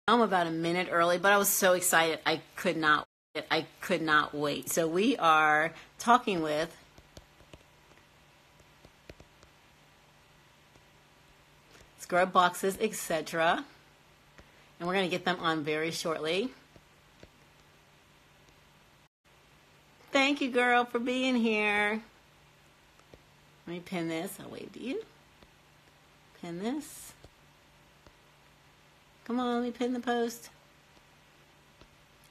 I'm about a minute early, but I was so excited. I could not wait. So we are talking with Scrub Boxes, etc. And we're going to get them on very shortly. Thank you, girl, for being here. Let me pin this. I'll wave to you. Pin this. Come on, let me pin the post.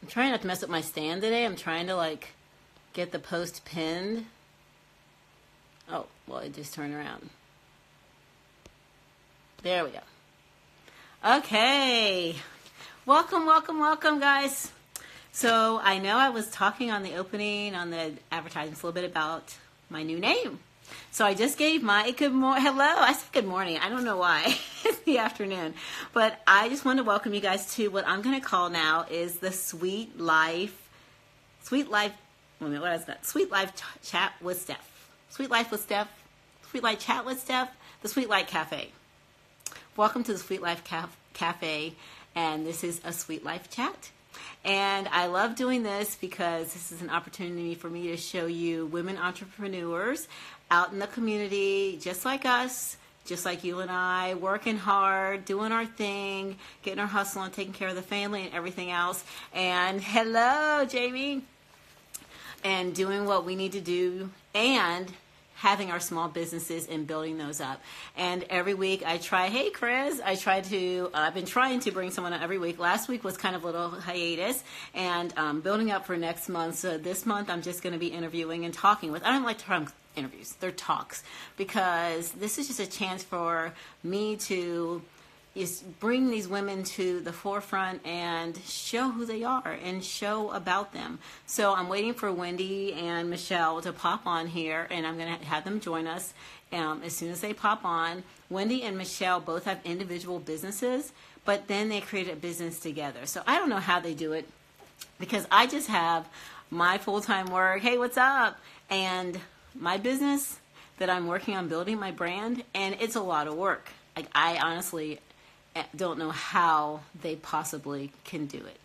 I'm trying not to mess up my stand today. I'm trying to get the post pinned. Oh, well, it just turned around. There we go. Okay. Welcome, welcome, welcome, guys. So I know I was talking on the opening, on the advertisements, a little bit about my new name. So I just gave my hello. I said good morning. I don't know why. It's the afternoon. But I just want to welcome you guys to what I'm going to call now is the Sweet Life Chat with Steph. Sweet Life with Steph. Sweet Life Chat with Steph. The Sweet Life Cafe. Welcome to the Sweet Life Cafe. And this is a Sweet Life Chat. And I love doing this because this is an opportunity for me to show you women entrepreneurs out in the community, just like us, just like you and I, working hard, doing our thing, getting our hustle on, taking care of the family and everything else. And hello, Jamie. And doing what we need to do and having our small businesses and building those up. And every week I try, hey Chris, I've been trying to bring someone on every week. Last week was kind of a little hiatus and building up for next month. So this month I'm just going to be interviewing and talking with, I don't like to run interviews, they're talks, because this is just a chance for me to bring these women to the forefront and show who they are and show about them. So I'm waiting for Wendy and Michelle to pop on here, and I'm going to have them join us as soon as they pop on. Wendy and Michelle both have individual businesses, but then they created a business together. So I don't know how they do it, because I just have my full-time work, hey, what's up, and my business that I'm working on building my brand, and it's a lot of work. I honestly don't know how they possibly can do it.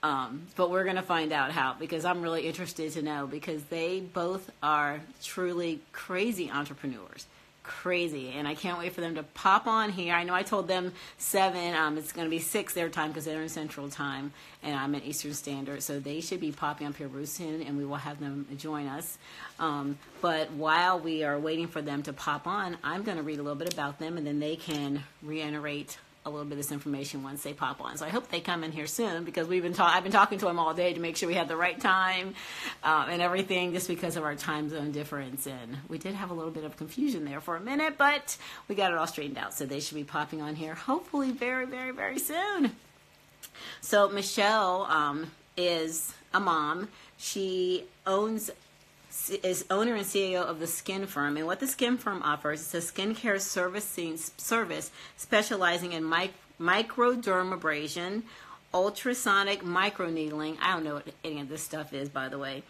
But we're going to find out how, because I'm really interested to know, because they both are truly crazy entrepreneurs. Crazy. And I can't wait for them to pop on here. I know I told them 7. It's going to be 6 their time because they're in Central Time and I'm in Eastern Standard. So they should be popping up here real soon and we will have them join us. But while we are waiting for them to pop on, I'm going to read a little bit about them and then they can reiterate a little bit of this information once they pop on. So I hope they come in here soon, because I've been talking to them all day to make sure we have the right time and everything, just because of our time zone difference. And we did have a little bit of confusion there for a minute, but we got it all straightened out. So they should be popping on here hopefully very, very, very soon. So Michelle is a mom. She is owner and CEO of the Skin Firm. And what the Skin Firm offers is a skincare service specializing in microdermabrasion, ultrasonic microneedling. I don't know what any of this stuff is, by the way.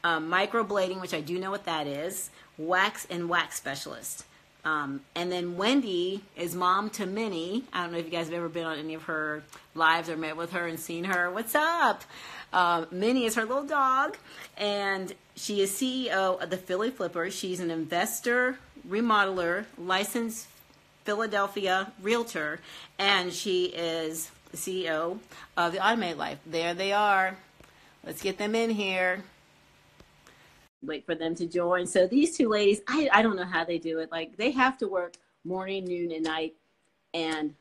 Microblading, which I do know what that is. Wax and wax specialist. And then Wendy is mom to Minnie. I don't know if you guys have ever been on any of her lives or met with her and seen her. What's up? Minnie is her little dog, and she is CEO of the Philly Flipper. She's an investor, remodeler, licensed Philadelphia realtor, and she is the CEO of the Automated Life. There they are. Let's get them in here. Wait for them to join. So these two ladies, I don't know how they do it. They have to work morning, noon, and night, and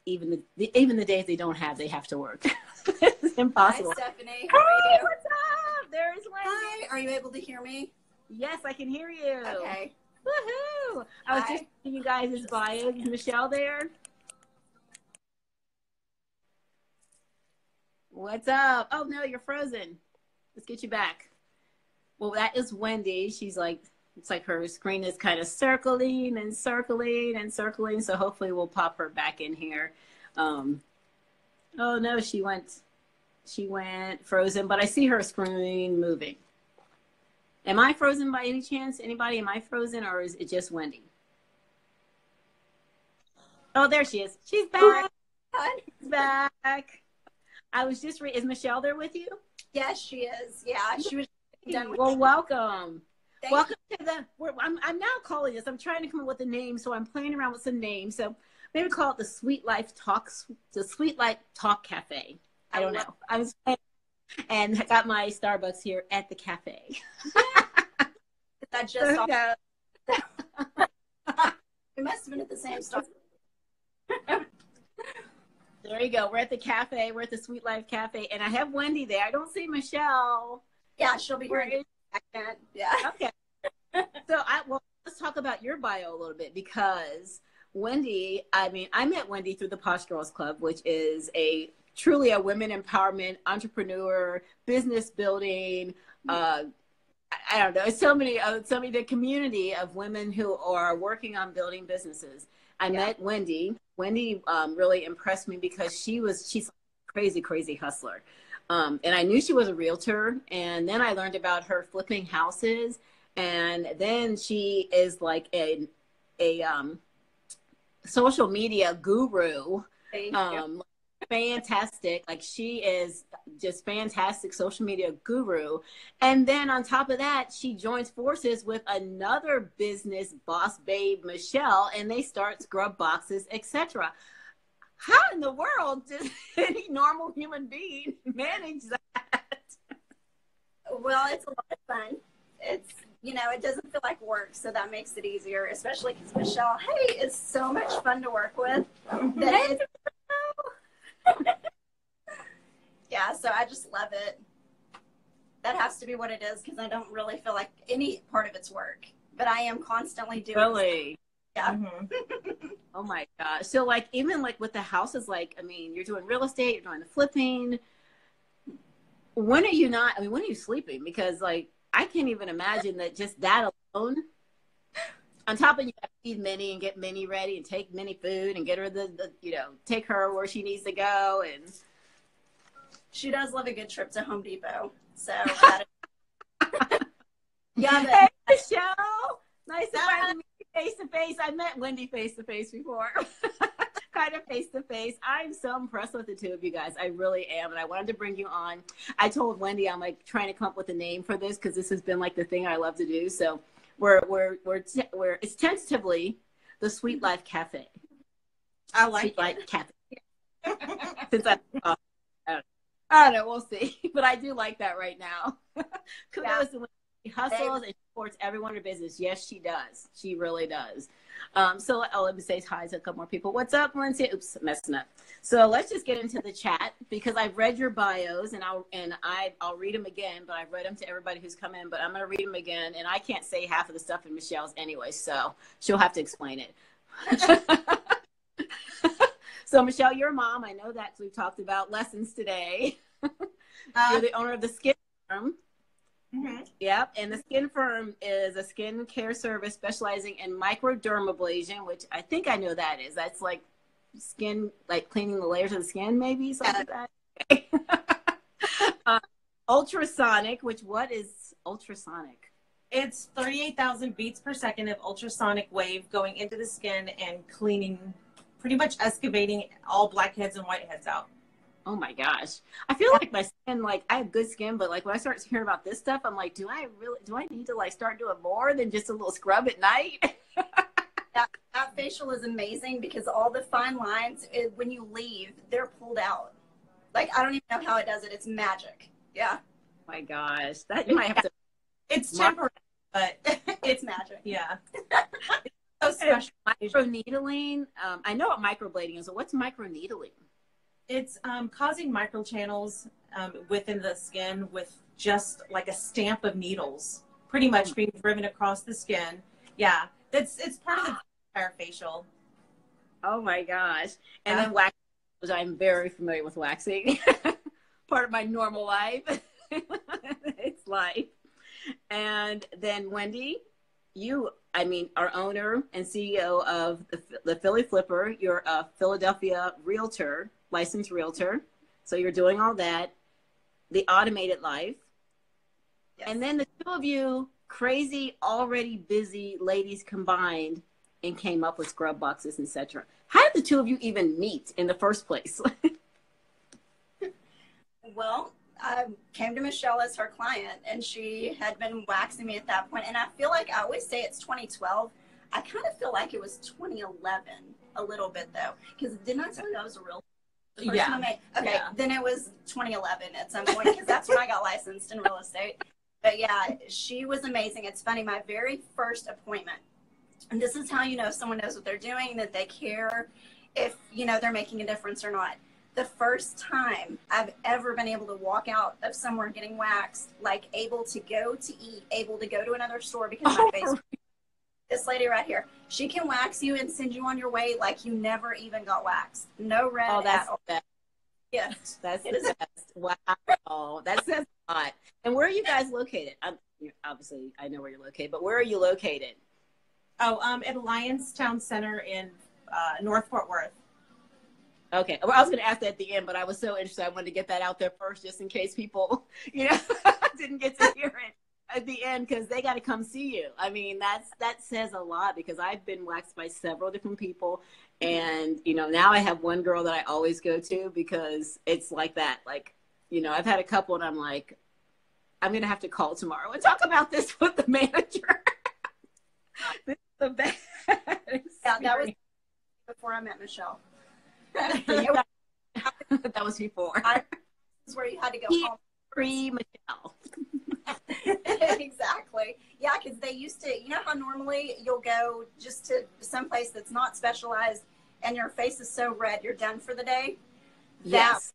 even the days they don't have, they have to work. It's impossible. Hi, Stephanie. How are you? What's up? There's Wendy. Hi. Are you able to hear me? Yes, I can hear you. Okay. Woohoo! I was just seeing you guys' bios. Is Michelle there? What's up? Oh no, you're frozen. Let's get you back. Well, that is Wendy. She's it's like her screen is kind of circling and circling and circling. So hopefully we'll pop her back in here. Oh no, she went frozen, but I see her screen moving. Am I frozen by any chance? Anybody? Am I frozen, or is it just Wendy? Oh, there she is. She's back. Hi. She's back. I was just is Michelle there with you? Yes, she is. Yeah, she was done with Well, welcome. Thank Welcome to I'm now calling this. I'm trying to come up with a name, so I'm playing around with some names. So maybe call it the Sweet Life Talk Cafe. I don't know. And I got my Starbucks here at the cafe. that just There we go. We must have been at the same store. There you go. We're at the cafe. We're at the Sweet Life Cafe, and I have Wendy there. I don't see Michelle. Yeah, she'll be here in a second. Yeah. Okay. So let's talk about your bio a little bit, because Wendy, I met Wendy through the Posh Girls Club, which is truly a women empowerment, entrepreneur, business building. I don't know, so many the community of women who are working on building businesses. I met Wendy. Wendy really impressed me because she's a crazy hustler. And I knew she was a realtor, and then I learned about her flipping houses, and then she is like a social media guru. Fantastic. Like, she is just fantastic social media guru. And then on top of that, she joins forces with another business boss babe, Michelle, and they start Scrub Boxes, etc. How in the world does any normal human being manage that? Well, it's a lot of fun. It's, it doesn't feel like work, so that makes it easier, especially because Michelle, is so much fun to work with. Yeah, so I just love it. That has to be what it is, because I don't really feel like any part of it's work, but I am constantly doing Really? stuff. Yeah. Mm-hmm. Oh my gosh. So like, even like with the houses, like, you're doing real estate, you're doing the flipping. When are you sleeping? Because like, I can't even imagine that, just that alone. On top of, you have to feed Minnie and get Minnie ready and take Minnie food and get her take her where she needs to go. And she does love a good trip to Home Depot. So Hey, Michelle, nice to finally meet you face to face. I met Wendy face to face before. Kind of face to face. I'm so impressed with the two of you guys. I really am, and I wanted to bring you on. I told Wendy I'm like trying to come up with a name for this, because this has been like the thing I love to do. So it's tentatively the Sweet Life Cafe. I like Sweet Life Cafe. Since I don't know, we'll see. But I do like that right now. Kudos to Wendy. She hustles and supports everyone in her business. Yes, she does. She really does. So let me say hi to a couple more people. What's up, Lindsay? Oops, messing up. So let's just get into the chat, because I've read your bios, and I'll read them again. But I've read them to everybody who's come in. But I'm going to read them again, and I can't say half of the stuff in Michelle's anyway, so she'll have to explain it. So Michelle, you're a mom. I know that, 'cause we've talked about lessons today. You're the owner of the Skin Firm. Mm-hmm. Yep, and the Skin Firm is a skin care service specializing in microdermabrasion, which I think I know that is. That's like skin, like cleaning the layers of the skin, maybe something like that. Ultrasonic, what is ultrasonic? It's 38,000 beats per second of ultrasonic wave going into the skin and cleaning, pretty much excavating all blackheads and whiteheads out. Oh my gosh. I feel like my skin, like, I have good skin, but like when I start hearing about this stuff, I'm like, do I need to like start doing more than just a little scrub at night? That facial is amazing, because all the fine lines, when you leave, they're pulled out. Like, I don't even know how it does it. It's magic. Yeah. Oh my gosh. That you might have to. It's temporary, but it's magic. Yeah. It's so special. Microneedling. I know what microblading is, but what's microneedling? It's causing microchannels within the skin with just like a stamp of needles, pretty much being driven across the skin. Yeah, it's part of the entire facial. Oh my gosh. And then waxing, which I'm very familiar with waxing. Part of my normal life. It's life. And then Wendy, you, are owner and CEO of the Philly Flipper. You're a Philadelphia realtor, licensed realtor. So you're doing all that. The Automated Life. Yes. And then the two of you, crazy, already busy ladies, combined and came up with Scrub Boxes, etc. How did the two of you even meet in the first place? Well, I came to Michelle as her client, and she had been waxing me at that point. And I feel like I always say it's 2012. I kind of feel like it was 2011 a little bit though, because didn't I tell you I was a real the first one I made? Okay, then it was 2011 at some point because that's when I got licensed in real estate. But yeah, she was amazing. It's funny, my very first appointment, and this is how you know someone knows what they're doing, that they care if you know they're making a difference or not. The first time I've ever been able to walk out of somewhere getting waxed, like able to go to eat, able to go to another store because my face. This lady right here, she can wax you and send you on your way like you never even got waxed. No red at all. Yeah, that's the best. Wow, that says a lot. And where are you guys located? Obviously, I know where you're located, but where are you located? Oh, at Alliance Town Center in North Fort Worth. Okay, well, I was going to ask that at the end, but I was so interested. I wanted to get that out there first, just in case people, didn't get to hear it at the end, because they got to come see you. I mean, that says a lot, because I've been waxed by several different people, and now I have one girl that I always go to because it's like that. Like, I've had a couple, and I'm like, I'm going to have to call tomorrow and talk about this with the manager. This is the best. Yeah, that was before I met Michelle. That was before. This is where you had to go home. Pre-Michelle. Exactly. Yeah, because they used to, how normally you'll go just to someplace that's not specialized and your face is so red, you're done for the day? Yes.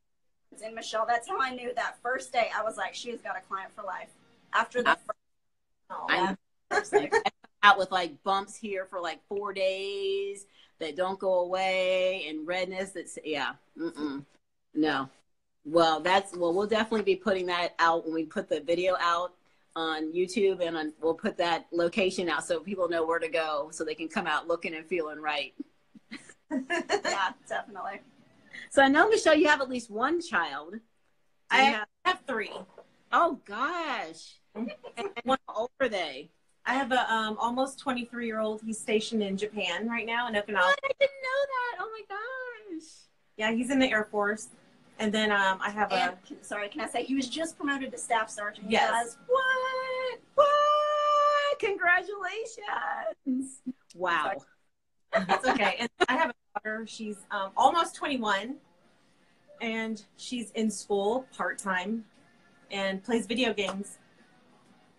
And Michelle, that's how I knew that first day. I was like, she's got a client for life. After the first day. Out with like bumps here for like 4 days that don't go away, and redness no. Well, we'll definitely be putting that out when we put the video out on YouTube, and we'll put that location out so people know where to go, so they can come out looking and feeling right. Yeah, definitely. So I know, Michelle, you have at least one child. I have 3. Oh gosh. And how old are they? I have a almost 23-year-old. He's stationed in Japan right now in Okinawa. What? I didn't know that. Oh my gosh. Yeah, he's in the Air Force. And then I have can I say he was just promoted to staff sergeant? Yes. Guys. What? Congratulations. Wow. It's okay. And I have a daughter. She's almost 21, and she's in school part-time and plays video games.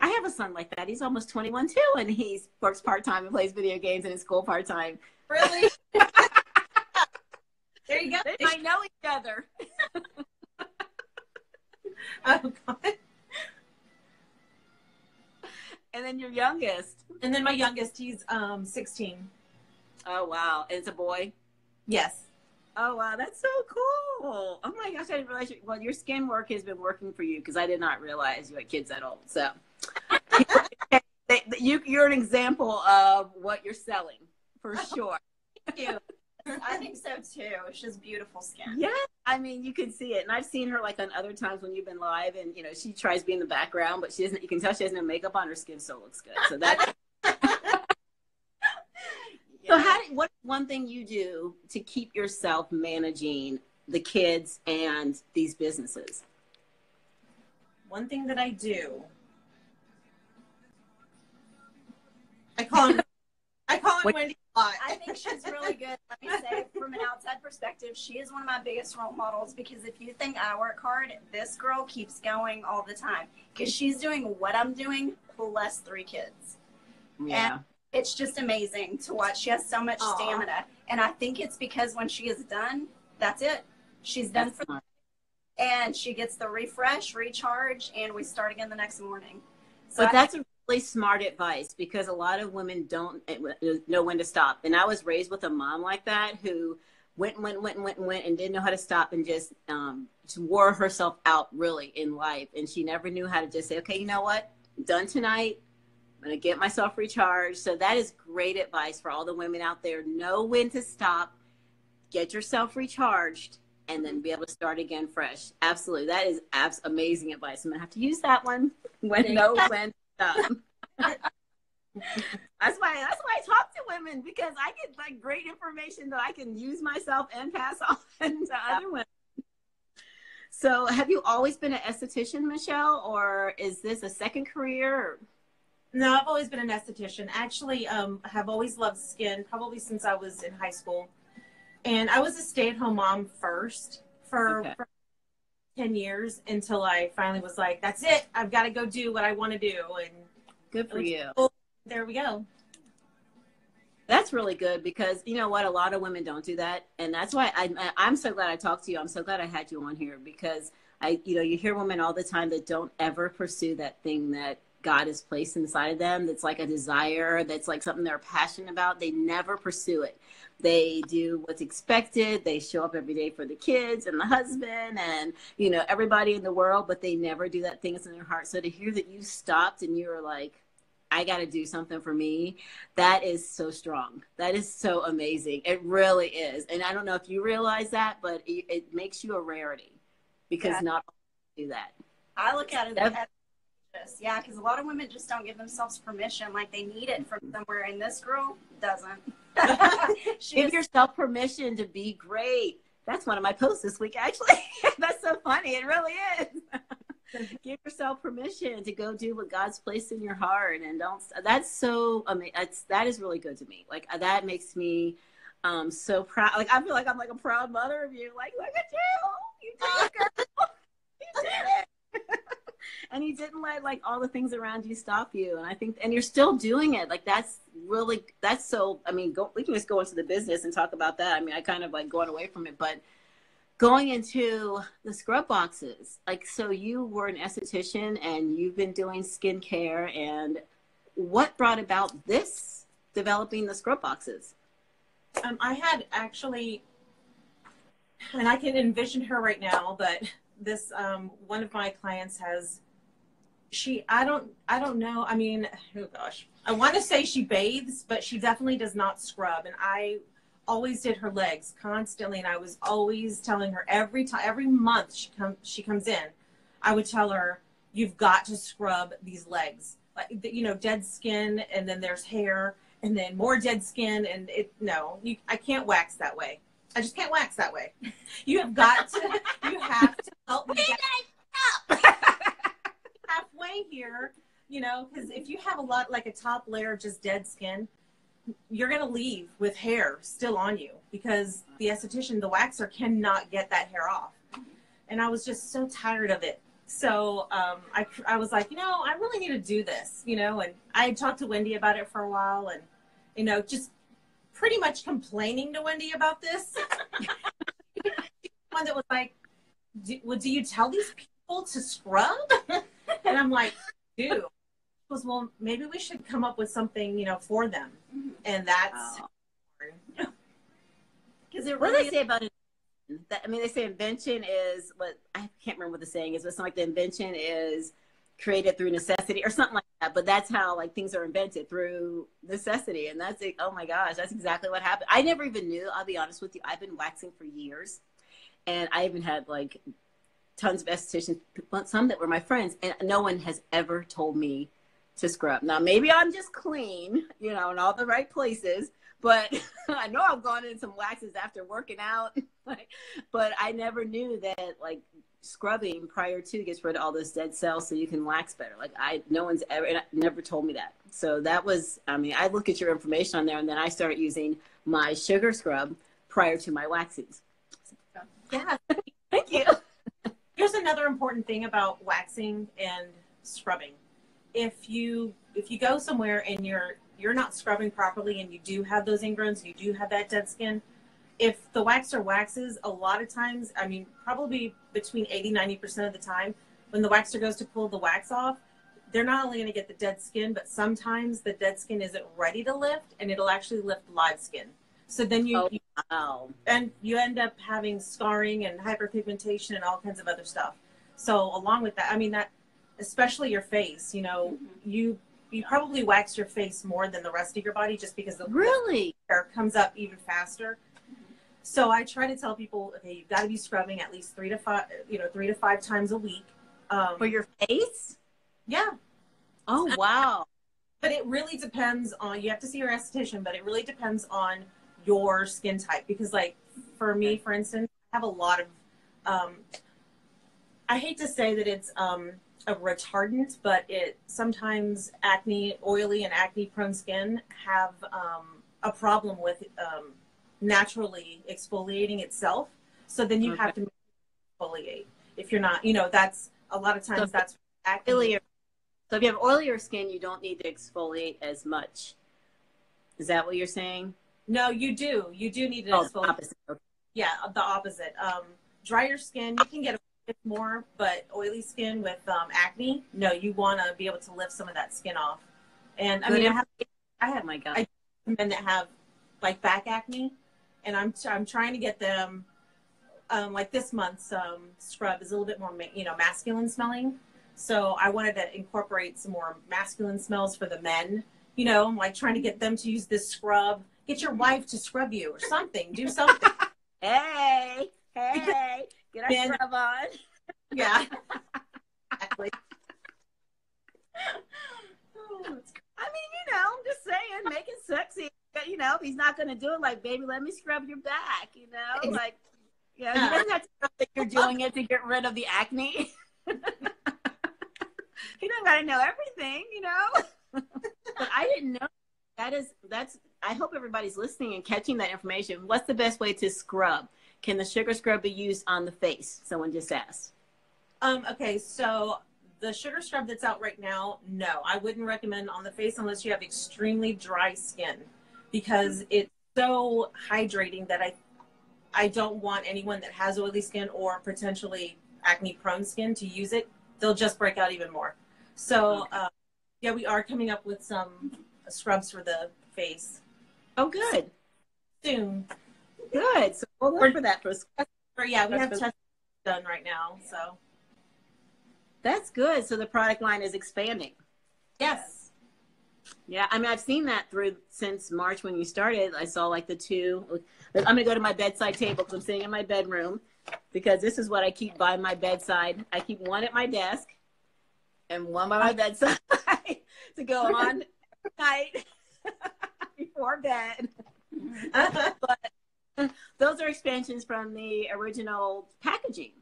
I have a son like that. He's almost 21 too, and he works part-time and plays video games and in school part-time. Really? There you go. They might know each other. Oh, God. And then your youngest. And then my youngest, he's 16. Oh, wow. And it's a boy? Yes. Oh, wow. That's so cool. Oh, my gosh. I didn't realize. Well, your skin work has been working for you, because I did not realize you had kids that old. So you're an example of what you're selling, for sure. Thank you. I think so too. She has beautiful skin. Yeah, I mean, you can see it, and I've seen her like on other times when you've been live, and she tries to be in the background, but she doesn't. You can tell she has no makeup on. Her skin still looks good. So that's. So what's one thing you do to keep yourself managing the kids and these businesses? One thing that I do. I call him Wendy a lot. I think she's really good. Let me say, from an outside perspective, she is one of my biggest role models, because if you think I work hard, this girl keeps going all the time, because she's doing what I'm doing plus 3 kids. Yeah. And it's just amazing to watch. She has so much stamina. And I think it's because when she is done, that's it. She's done for the day, and she gets the refresh, recharge, and we start again the next morning. So but that's a really smart advice, because a lot of women don't know when to stop. And I was raised with a mom like that, who went and didn't know how to stop, and just wore herself out really in life. And she never knew how to just say, okay, you know what? I'm done tonight. I'm going to get myself recharged. So that is great advice for all the women out there. Know when to stop, get yourself recharged, and then be able to start again fresh. Absolutely. That is amazing advice. I'm going to have to use that one. When to stop. That's why I talk to women, because I get like great information that I can use myself and pass on to other women. So have you always been an esthetician, Michelle, or is this a second career? No, I've always been an esthetician. Actually, have always loved skin, probably since I was in high school. And I was a stay-at-home mom first for 10 years until I finally was like, that's it. I've got to go do what I want to do. And Good for you. there we go. That's really good because you know what? A lot of women don't do that. And that's why I'm so glad I talked to you. I'm so glad I had you on here because you hear women all the time that don't ever pursue that thing that God has placed inside of them. That's like a desire. That's like something they're passionate about. They never pursue it. They do what's expected. They show up every day for the kids and the husband and, everybody in the world, but they never do that thing that's in their heart. So to hear that you stopped and you were like, I got to do something for me. That is so strong. That is so amazing. It really is. And I don't know if you realize that, but it makes you a rarity because not all do that. I look at it as yeah, because a lot of women just don't give themselves permission. Like they need it from somewhere, and this girl doesn't. Give yourself permission to be great. That's one of my posts this week, actually. That's so funny. It really is. Give yourself permission to go do what God's placed in your heart, and that's so amazing. That is really good to me. Like that makes me so proud. Like I feel like I'm like a proud mother of you. Like, look at you did it, girl. You did it. And you didn't let like all the things around you stop you. And I think, and you're still doing it. Like that's so, we can just go into the business and talk about that. I kind of like going away from it, but going into the scrub boxes, like, so you were an esthetician and you've been doing skincare, and what brought about this developing the scrub boxes? I had actually, and I can envision her right now, but this, one of my clients has, I don't know. Oh gosh, I want to say she bathes, but she definitely does not scrub. And I always did her legs constantly. And I was always telling her every month she comes in, I would tell her, you've got to scrub these legs, like, dead skin. And then there's hair and then more dead skin. And I can't wax that way. I just can't wax that way. You have to help me get halfway here, because if you have a top layer of just dead skin, you're going to leave with hair still on you because the esthetician, the waxer, cannot get that hair off. And I was just so tired of it. So I was like, I really need to do this, and I had talked to Wendy about it for a while and, just pretty much complaining to Wendy about this. One that was like, do you tell these people to scrub? And I'm like, dude. She goes, well, maybe we should come up with something, for them. And that's because what do they say about it? They say invention is what, I can't remember what the saying is, but something like the invention is created through necessity or something like that. But that's how like things are invented, through necessity. And that's, oh my gosh, that's exactly what happened. I never even knew, I'll be honest with you. I've been waxing for years, and I even had like tons of estheticians, some that were my friends, and no one has ever told me to scrub. Now, maybe I'm just clean, in all the right places, but I know I've gone in some waxes after working out, but I never knew that like scrubbing prior to gets rid of all those dead cells so you can wax better. Like no one's never told me that. So that was, I look at your information on there, and then I start using my sugar scrub prior to my waxings. Yeah. Thank you. Here's another important thing about waxing and scrubbing. If you go somewhere and you're not scrubbing properly and you do have those ingrowns, you do have that dead skin, if the waxer waxes, a lot of times, probably between 80-90% of the time, when the waxer goes to pull the wax off, they're not only going to get the dead skin, but sometimes the dead skin isn't ready to lift, and it'll actually lift live skin. So then you end up having scarring and hyperpigmentation and all kinds of other stuff. So along with that, that especially your face, you probably wax your face more than the rest of your body just because the hair comes up even faster. So I try to tell people, okay, you've got to be scrubbing at least 3 to 5 times a week. For your face? Yeah. Oh, wow. But it really depends on, you have to see your esthetician, but it really depends on your skin type, because like for me, for instance, I have a lot of I hate to say that it's a retardant, but it sometimes oily and acne prone skin have a problem with naturally exfoliating itself. So then you have to exfoliate. If you're not, that's a lot of times that's acne. So if you have oilier skin, you don't need to exfoliate as much. Is that what you're saying? No, you do. You do need to exfoliate. Opposite. Okay. Yeah, the opposite. Drier skin, you can get a bit more, but oily skin with acne, no, you want to be able to lift some of that skin off. And I mean, I have my God. I have men that have like back acne, and I'm trying to get them like this month's scrub is a little bit more masculine smelling. So I wanted to incorporate some more masculine smells for the men. I'm like trying to get them to use this scrub. Get your wife to scrub you or something. Do something. Hey, get our scrub on. Yeah. Exactly. I mean, I'm just saying, make it sexy. If he's not going to do it, like, baby, let me scrub your back, like, he doesn't have to know that you're doing it to get rid of the acne. He doesn't got to know everything, But I didn't know that's. I hope everybody's listening and catching that information. What's the best way to scrub? Can the sugar scrub be used on the face? Someone just asked. Okay, so the sugar scrub that's out right now, no, I wouldn't recommend on the face unless you have extremely dry skin, because it's so hydrating that I don't want anyone that has oily skin or potentially acne prone skin to use it. They'll just break out even more. So yeah, we are coming up with some scrubs for the face. Oh, good. Soon. Good. So we'll look for that we have tests done right now. So that's good. So the product line is expanding. Yes. Yeah. I mean, I've seen that since March when you started. I saw like the two. I'm going to go to my bedside table because I'm sitting in my bedroom, because this is what I keep by my bedside. I keep one at my desk and one by my bedside to go on every night before bed. But those are expansions from the original packaging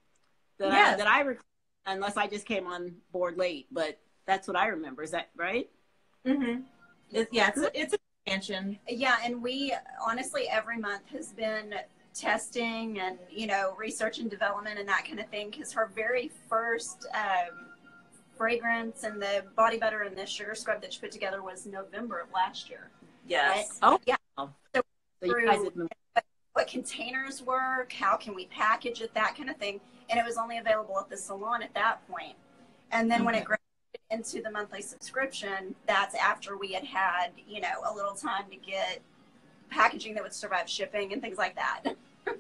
that I recall, unless I just came on board late. But that's what I remember. Is that right? Mm-hmm. It's an expansion. Yeah, and we honestly every month has been testing and research and development and that kind of thing, because her very first fragrance and the body butter and the sugar scrub that she put together was November of last year. Yes. Right? Oh yeah. So you guys have what containers work, how can we package it, that kind of thing, and it was only available at the salon at that point. And then when it graduated into the monthly subscription, that's after we had a little time to get packaging that would survive shipping and things like that.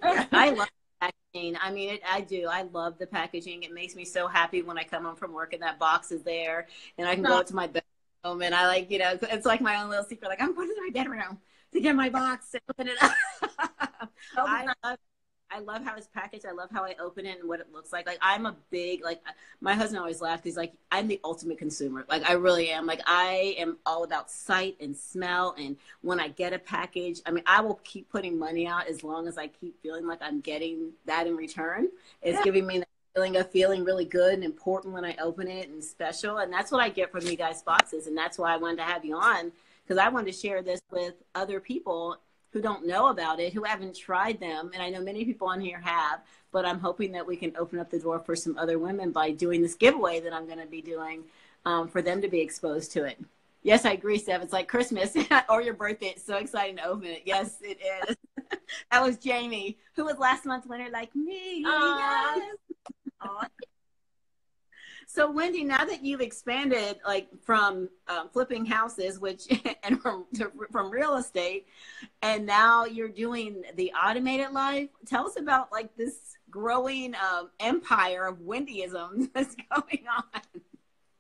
I love packaging. I mean, I do. I love the packaging. It makes me so happy when I come home from work and that box is there and I can go to my bedroom and I like, it's like my own little secret. Like, I'm going to my bedroom to get my box and open it up. I love how it's packaged. I love how I open it and what it looks like. Like, I'm a big, my husband always laughs. He's like, I'm the ultimate consumer. Like, I really am. Like, I am all about sight and smell. And when I get a package, I mean, I will keep putting money out as long as I keep feeling like I'm getting that in return. It's giving me that feeling of feeling really good and important when I open it and special. And that's what I get from you guys' boxes. And that's why I wanted to have you on, because I wanted to share this with other people who don't know about it, who haven't tried them. And I know many people on here have, but I'm hoping that we can open up the door for some other women by doing this giveaway that I'm going to be doing for them to be exposed to it. Yes, I agree, Steph. It's like Christmas or your birthday. It's so exciting to open it. Yes, it is. That was Jamie, who was last month's winner, like me. Yes. So Wendy, now that you've expanded from flipping houses, and from real estate, and now you're doing the automated life, tell us about this growing empire of Wendyism that's going on.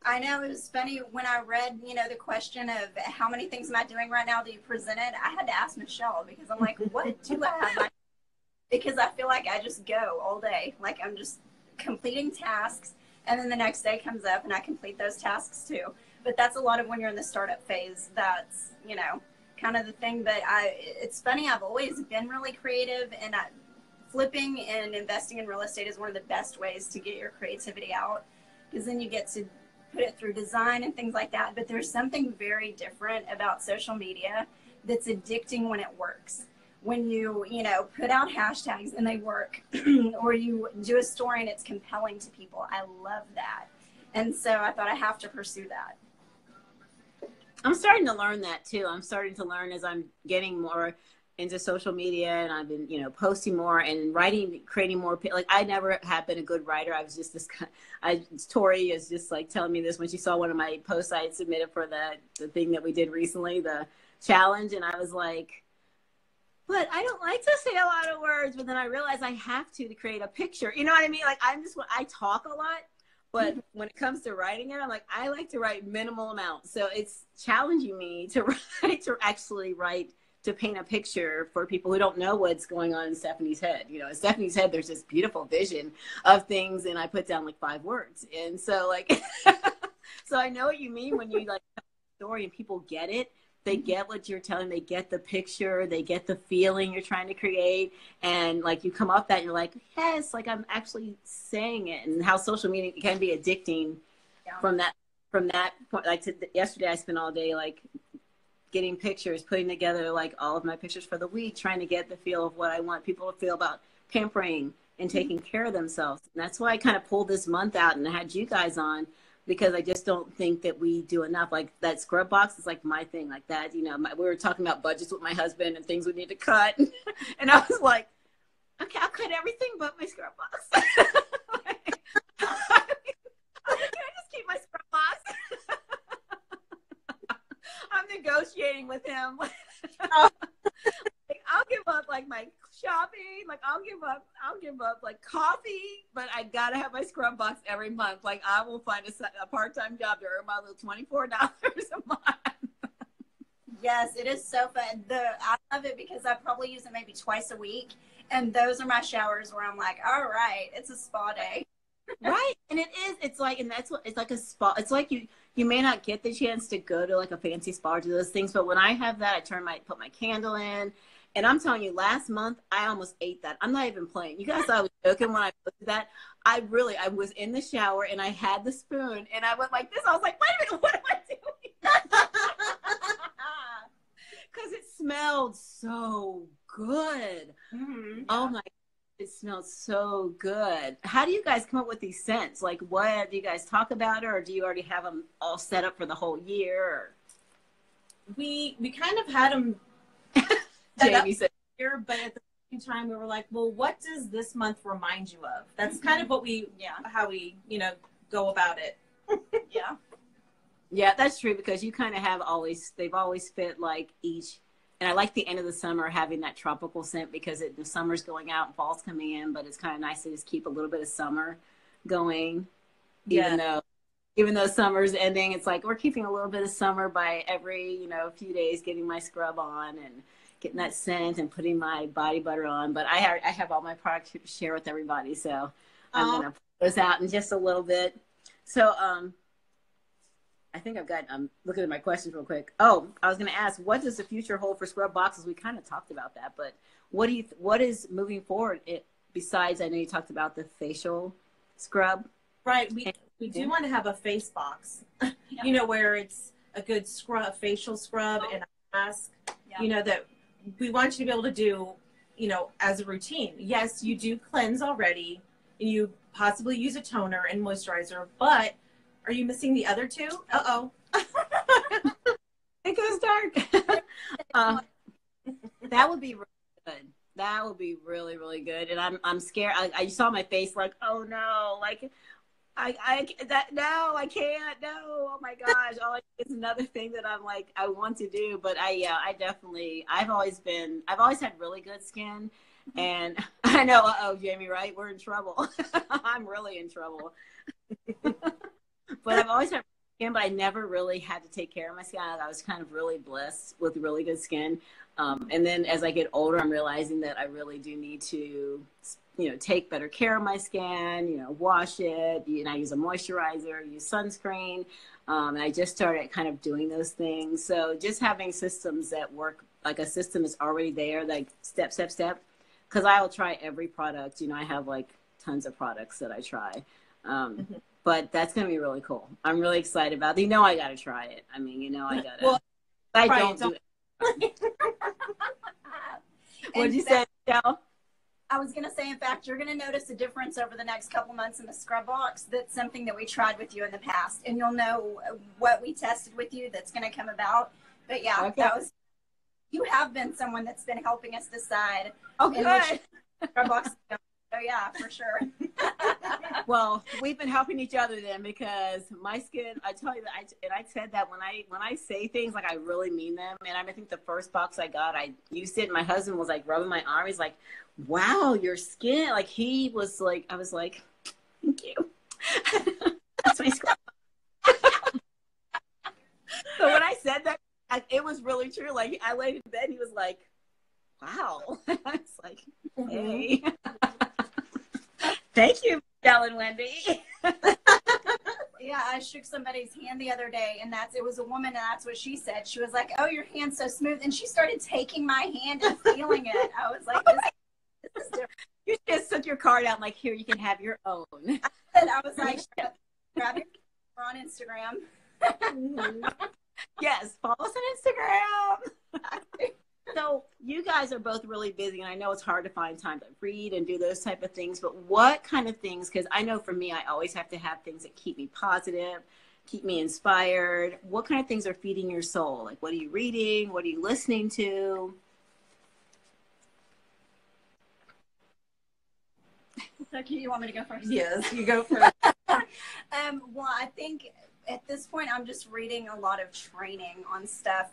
I know, it was funny when I read, the question of how many things am I doing right now that you presented. I had to ask Michelle, because I'm like, what do I have? Because I feel like I just go all day. Like, I'm just completing tasks. And then the next day comes up and I complete those tasks too. But that's a lot of when you're in the startup phase. That's, kind of the thing. But it's funny, I've always been really creative. And flipping and investing in real estate is one of the best ways to get your creativity out, because then you get to put it through design and things like that. But there's something very different about social media that's addicting when it works. When you put out hashtags and they work, or you do a story and it's compelling to people. I love that. And so I thought I have to pursue that. I'm starting to learn that too. I'm starting to learn as I'm getting more into social media, and I've been, posting more and writing, creating more. Like, I never have been a good writer. I was just this Tori is just like telling me this when she saw one of my posts I had submitted for the thing that we did recently, the challenge. And I was like, but I don't like to say a lot of words. But then I realized I have to create a picture. You know what I mean? Like, I talk a lot, but when it comes to writing it, I'm like, I like to write minimal amounts. So it's challenging me to write, to paint a picture for people who don't know what's going on in Stephanie's head. In Stephanie's head, there's this beautiful vision of things, and I put down like 5 words. And so so I know what you mean when you tell a story and people get it. They get what you're telling. They get the picture. They get the feeling you're trying to create. And you come off that and you're like, yes, I'm actually saying it. And how social media can be addicting from that point. Yesterday I spent all day getting pictures, putting together all of my pictures for the week, trying to get the feel of what I want people to feel about pampering and taking care of themselves. And that's why I kind of pulled this month out and had you guys on, because I just don't think that we do enough. That scrub box is my thing, that. We were talking about budgets with my husband and things we need to cut. And I was like, okay, I'll cut everything but my scrub box. Can I just keep my scrub box? I'm negotiating with him. I'll give up my shopping. I'll give up coffee, but I gotta have my scrub box every month. I will find a part-time job to earn my little $24 a month. Yes, it is so fun. I love it because I probably use it maybe twice a week, and those are my showers where I'm like, all right, it's a spa day. Right. And it is, and that's what, it's like a spa. It's like you may not get the chance to go to a fancy spa or do those things, but when I have that, I put my candle in, and I'm telling you, last month, I almost ate that. I'm not even playing. You guys thought I was joking when I posted that. I was in the shower and I had the spoon and I went like this. I was like, wait a minute, what am I doing? Because it smelled so good. Mm-hmm. Oh my, it smells so good. How do you guys come up with these scents? What do you guys talk about it, or do you already have them all set up for the whole year? Or? We kind of had them Jamie said here, but at the same time we were like, well, what does this month remind you of? That's kind of what how we go about it. Yeah, that's true, because you kind of they've always fit each. And I like the end of the summer having that tropical scent, because the summer's going out and fall's coming in, but it's kind of nice to just keep a little bit of summer going. Even though summer's ending, it's we're keeping a little bit of summer by every, few days, getting my scrub on and getting that scent and putting my body butter on. But I have all my products to share with everybody. So I'm going to put those out in just a little bit. So, I think I'm looking at my questions real quick. Oh, I was going to ask, what does the future hold for scrub boxes? We kind of talked about that, but what is moving forward? Besides, I know you talked about the facial scrub. Right. We do want to have a face box, where it's a good facial scrub and a mask, that we want you to be able to do, as a routine. Yes, you do cleanse already, and you possibly use a toner and moisturizer, but are you missing the other two? Uh-oh. It goes dark. That would be really good. That would be really, really good. And I'm scared. I saw my face oh no, I can't. No, oh my gosh. It's another thing that I'm I want to do. But I've always had really good skin. And I know, Jamie, right? We're in trouble. I'm really in trouble. But I've always had skin, but I never really had to take care of my skin. I was kind of really blessed with really good skin. And then as I get older, I'm realizing that I really do need to, take better care of my skin, wash it. I use a moisturizer, use sunscreen. And I just started kind of doing those things. So just having systems that work, a system is already there, step, because I'll try every product. You know, I have like tons of products that I try. But that's going to be really cool. I'm really excited about it. You know, I got to try it. I mean, you know, I got to. Well, I don't do it. What did you say, Michelle? I was going to say, in fact, you're going to notice a difference over the next couple months in the scrub box. That's something that we tried with you in the past. And you'll know what we tested with you that's going to come about. But yeah, okay. You have been someone that's been helping us decide. Oh, good. Scrub box. So yeah, for sure. Well, we've been helping each other then, because my skin, I tell you that, I said that when I say things, like, I really mean them. And I think the first box I got, I used it, and my husband was like rubbing my arm. He's like, wow, your skin. Like, he was like, I was like, thank you. That's my skin. So when I said that, it was really true. Like, I laid in bed and he was like, wow. I was like, hey. Thank you, Michelle and Wendy. Yeah, I shook somebody's hand the other day, and it was a woman, and that's what she said. She was like, oh, your hand's so smooth. And she started taking my hand and feeling it. I was like, this is different. You just took your card out and like, here, you can have your own. And I was like, grab your on Instagram. Yes, follow us on Instagram. So you guys are both really busy, and I know it's hard to find time to read and do those type of things, but what kind of things, because I know for me, I always have to have things that keep me positive, keep me inspired. What kind of things are feeding your soul? Like, what are you reading? What are you listening to? Okay, you want me to go first? Yes, you go first. Well, I think at this point, I'm just reading a lot of training on stuff.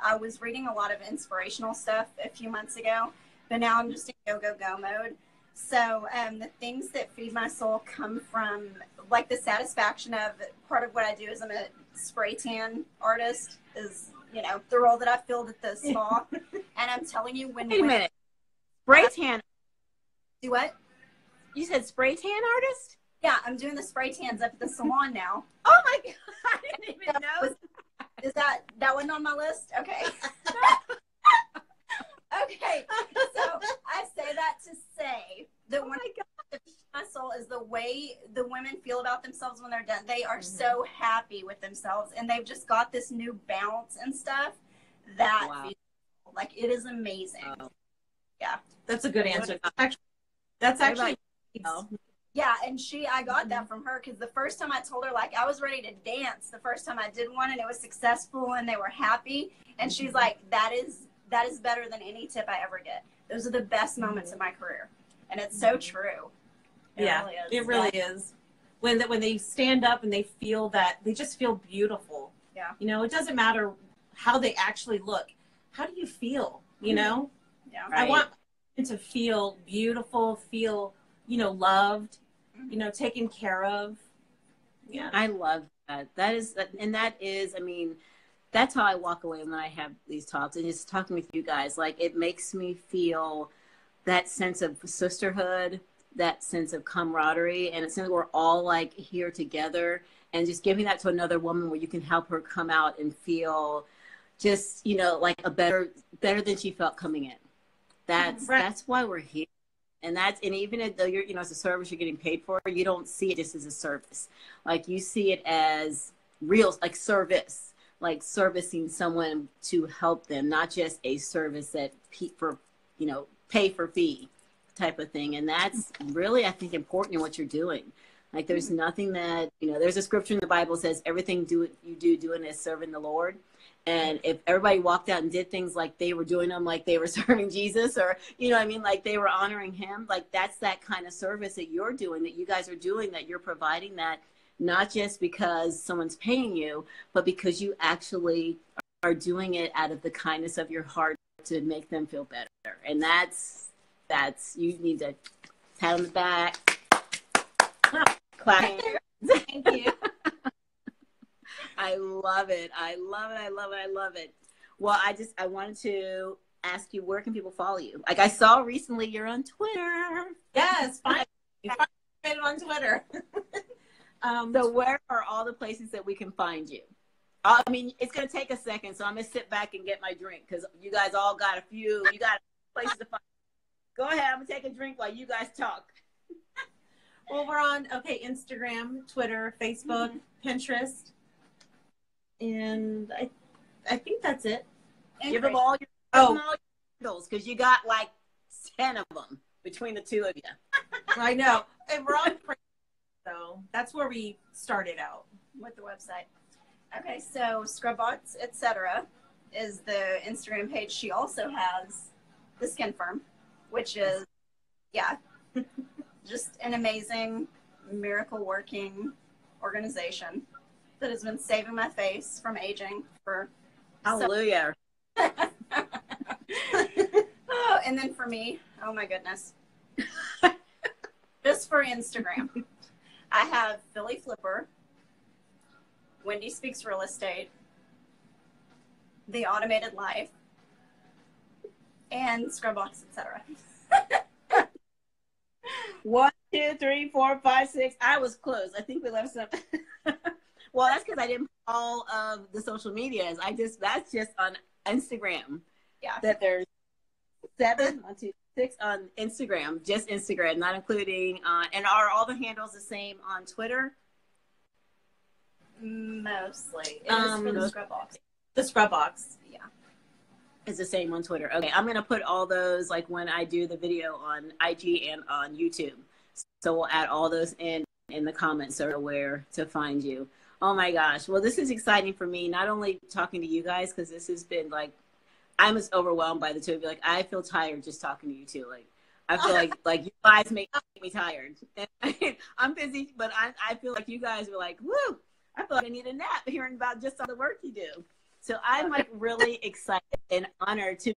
I was reading a lot of inspirational stuff a few months ago, but now I'm just in go mode. So the things that feed my soul come from, like, the satisfaction of, part of what I do is I'm a spray tan artist, is, you know, the role that I filled at the spa. And I'm telling you, Wait a minute. Spray tan. Do what? You said spray tan artist? Yeah, I'm doing the spray tans up at the salon now. Oh my God, I didn't even know. Is that wasn't on my list? Okay. Okay. So I say that to say that my soul is the way the women feel about themselves when they're done. They are so happy with themselves, and they've just got this new bounce and stuff that like, it is amazing. Yeah. That's a good answer. That's actually yeah, and I got that from her, because the first time I told her, like, I was ready to dance the first time I did one, and it was successful and they were happy, and she's like, that is better than any tip I ever get. Those are the best moments of my career, and it's so true. It really is. When they stand up and they feel that, they just feel beautiful. Yeah, you know, it doesn't matter how they actually look. How do you feel? You know? Yeah, right. I want them to feel beautiful, feel, you know, loved, you know, taken care of. Yeah. I love that. That is, I mean, that's how I walk away when I have these talks, and just talking with you guys. Like, it makes me feel that sense of sisterhood, that sense of camaraderie, and it's we're all like here together, and just giving that to another woman where you can help her come out and feel just, you know, like a better than she felt coming in. That's why we're here. And even though you're, you know, as a service you're getting paid for, you don't see it just as a service. Like, you see it as real, like service, like servicing someone to help them, not just a service that pay for fee type of thing. And that's really, I think, important in what you're doing. Like, there's nothing that, you know, there's a scripture in the Bible that says everything do it as serving the Lord. And if everybody walked out and did things like they were doing them, like they were serving Jesus, or, you know what I mean, like they were honoring him, like that's that kind of service that you're doing, that you guys are doing, that you're providing, that not just because someone's paying you, but because you actually are doing it out of the kindness of your heart to make them feel better. And that's you need to pat on the back, clap. Thank you. I love it. I love it. I love it. I love it. Well, I wanted to ask you, where can people follow you? Like, I saw recently you're on Twitter. Yes, finally on Twitter. So where are all the places that we can find you? I mean, it's going to take a second, so I'm going to sit back and get my drink, because you guys all got you got places to find. Go ahead. I'm going to take a drink while you guys talk. Well, we're on, Instagram, Twitter, Facebook, Pinterest. And I think that's it. Give them all your handles, because you got like 10 of them between the two of you. I know. And we're on Craigslist, so that's where we started out. With the website. Okay, so Scrubbox, etc. is the Instagram page. She also has the Skin Firm, which is, just an amazing, miracle working organization that has been saving my face from aging for. Hallelujah. Oh, and then for me, oh my goodness. Just for Instagram, I have Philly Flipper, Wendy Speaks Real Estate, The Automated Life, and Scrubbox, etc. 1, 2, 3, 4, 5, 6. I was close. I think we left some. Well, that's because I didn't put all of the social medias. That's just on Instagram. Yeah. That there's 7, 1, 2, 6 on Instagram, just Instagram, not including. And are all the handles the same on Twitter? Mostly. It is for the Scrubbox. The Scrubbox. Yeah. It's the same on Twitter. Okay, I'm going to put all those, like when I do the video on IG and on YouTube. So we'll add all those in the comments so where to find you. Oh my gosh. Well, this is exciting for me, not only talking to you guys, because this has been like, I'm just overwhelmed by the two of you. Like, I feel tired just talking to you two. Like, I feel like you guys make me tired. And I'm busy, but I feel like you guys are like, woo, I feel like I need a nap hearing about just all the work you do. So I'm like really excited and honored to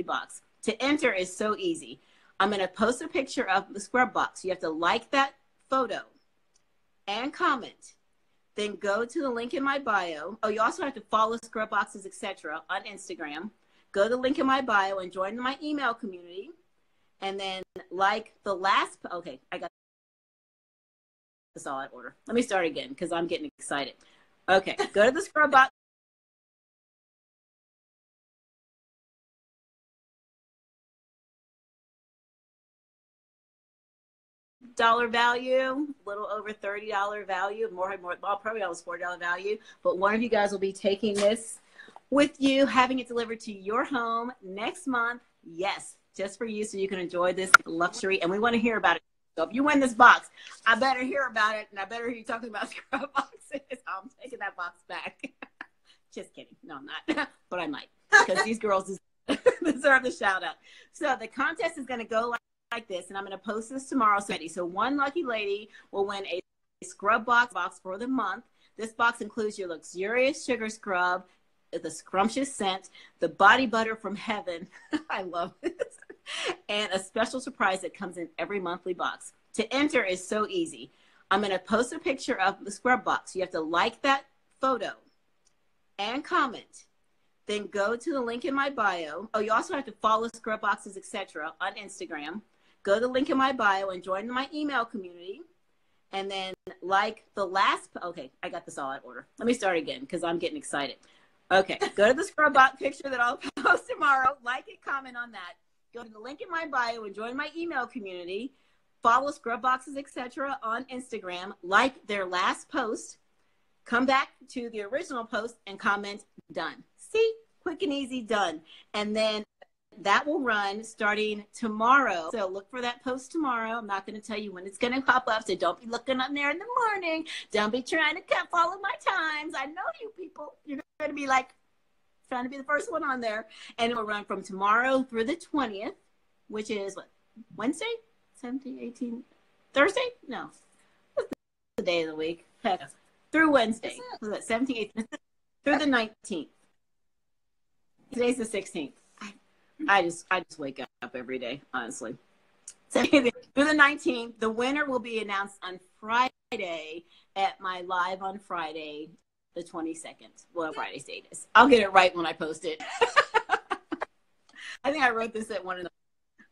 box. To enter is so easy. I'm going to post a picture of the scrub box. You have to like that photo and comment. Then go to the link in my bio. Oh, you also have to follow Scrub Boxes, etc. on Instagram. Go to the link in my bio and join my email community. And then like the last, okay, I got this all in order. Let me start again because I'm getting excited. Okay, go to the Scrub Box. $40 value, a little over $30 value, more, well, probably almost $40 value. But one of you guys will be taking this with you, having it delivered to your home next month. Yes, just for you, so you can enjoy this luxury. And we want to hear about it. So if you win this box, I better hear about it, and I better hear you talking about scrub boxes. I'm taking that box back. Just kidding. No, I'm not. But I might, because these girls deserve the shout out. So the contest is going to go like this, and I'm going to post this tomorrow. So one lucky lady will win a scrub box for the month. This box includes your luxurious sugar scrub, the scrumptious scent, the body butter from heaven. I love this. And a special surprise that comes in every monthly box. To enter is so easy. I'm going to post a picture of the scrub box. You have to like that photo and comment. Then go to the link in my bio. Oh, you also have to follow Scrub Boxes, etc. on Instagram. Go to the link in my bio and join my email community. And then like the last, okay, I got this all in order. Let me start again because I'm getting excited. Okay, go to the scrub box picture that I'll post tomorrow. Like it, comment on that. Go to the link in my bio and join my email community. Follow Scrub Boxes, etc. on Instagram. Like their last post. Come back to the original post and comment done. See? Quick and easy, done. And then that will run starting tomorrow. So look for that post tomorrow. I'm not going to tell you when it's going to pop up, so don't be looking up there in the morning. Don't be trying to follow my times. I know you people. You're going to be like trying to be the first one on there. And it will run from tomorrow through the 20th, which is what? Wednesday? 17, 18, Thursday? No. What's the day of the week? Heck, through Wednesday. Was that 17, 18? Through the 19th. Today's the 16th. I just wake up every day, honestly. So through the 19th, the winner will be announced on Friday at my live on Friday, the 22nd. Well, Friday's date is. I'll get it right when I post it. I think I wrote this at one of the.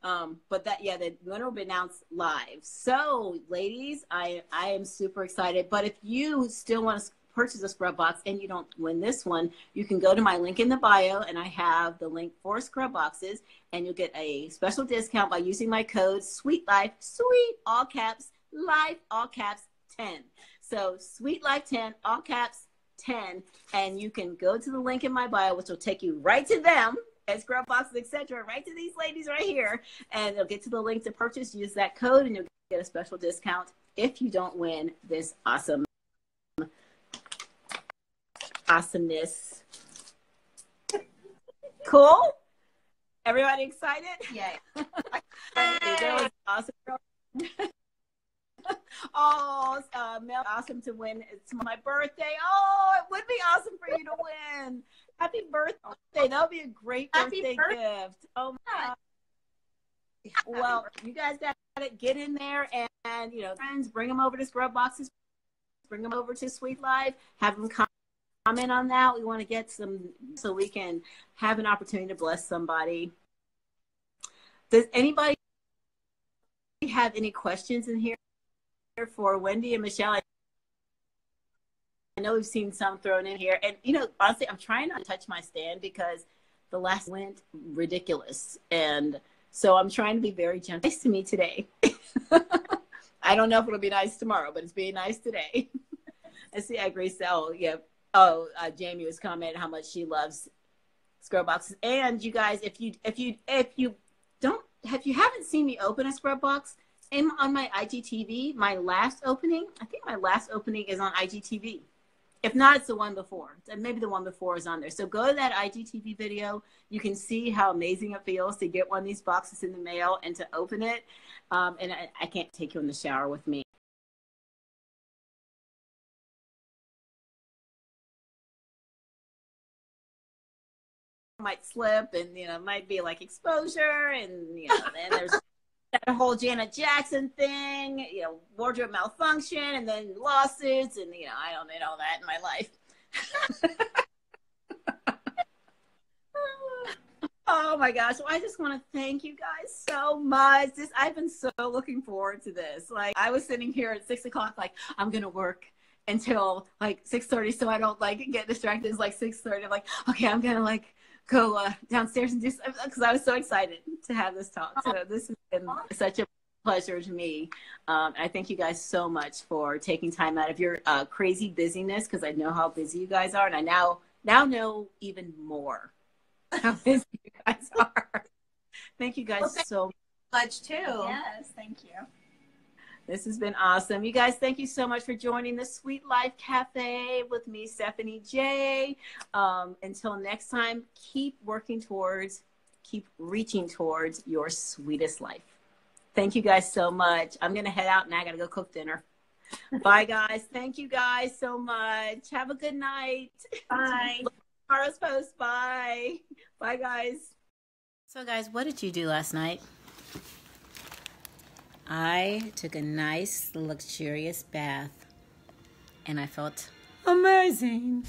But that, yeah, the winner will be announced live. So, ladies, I am super excited. But if you still want to purchase a scrub box and you don't win this one, you can go to my link in the bio, and I have the link for scrub boxes, and you'll get a special discount by using my code SweetLife, sweet all caps, life all caps 10. So SweetLife 10, all caps 10, and you can go to the link in my bio, which will take you right to them at scrub boxes, etc., right to these ladies right here, and they'll get to the link to purchase. Use that code, and you'll get a special discount if you don't win this awesomeness. Cool. Everybody excited? Yay. That was awesome. Oh, Mel, awesome to win. It's my birthday. Oh, it would be awesome for you to win. Happy birthday. That would be a great birthday gift. Oh, my God. Well, you guys got to get in there and, you know, friends, bring them over to Scrub Boxes. Bring them over to Sweet Life. Have them comment on that. We want to get some so we can have an opportunity to bless somebody. Does anybody have any questions in here for Wendy and Michelle? I know we've seen some thrown in here. And, you know, honestly, I'm trying not to touch my stand because the last went ridiculous. And so I'm trying to be very gentle. Nice to me today. I don't know if it'll be nice tomorrow, but it's being nice today. I see, I agree. So, yeah. Oh, Jamie was commenting how much she loves scrub boxes. And you guys, if you haven't seen me open a scrub box on my IGTV, my last opening is on IGTV. If not, it's the one before. Maybe the one before is on there. So go to that IGTV video. You can see how amazing it feels to get one of these boxes in the mail and to open it. And I can't take you in the shower with me. Might slip, and you know, it might be like exposure, and you know, then there's that whole Janet Jackson thing, you know, wardrobe malfunction, and then lawsuits, and you know, I don't need all that in my life. Oh my gosh. Well, I just want to thank you guys so much. I've been so looking forward to this. Like, I was sitting here at 6 o'clock, like, I'm going to work until like 6:30 so I don't like get distracted. It's like 6:30. I'm like, okay, I'm going to like go downstairs and do something, because I was so excited to have this talk. So this has been such a pleasure to me. I thank you guys so much for taking time out of your crazy busyness, because I know how busy you guys are, and I now know even more how busy you guys are. Thank you guys so much too. Yes, thank you. This has been awesome. You guys, thank you so much for joining the Sweet Life Cafe with me, Stephanie J. Until next time, keep reaching towards your sweetest life. Thank you guys so much. I'm going to head out and I got to go cook dinner. Bye, guys. Thank you guys so much. Have a good night. Bye. Tomorrow's post. Bye. Bye, guys. So, guys, what did you do last night? I took a nice, luxurious bath, and I felt amazing.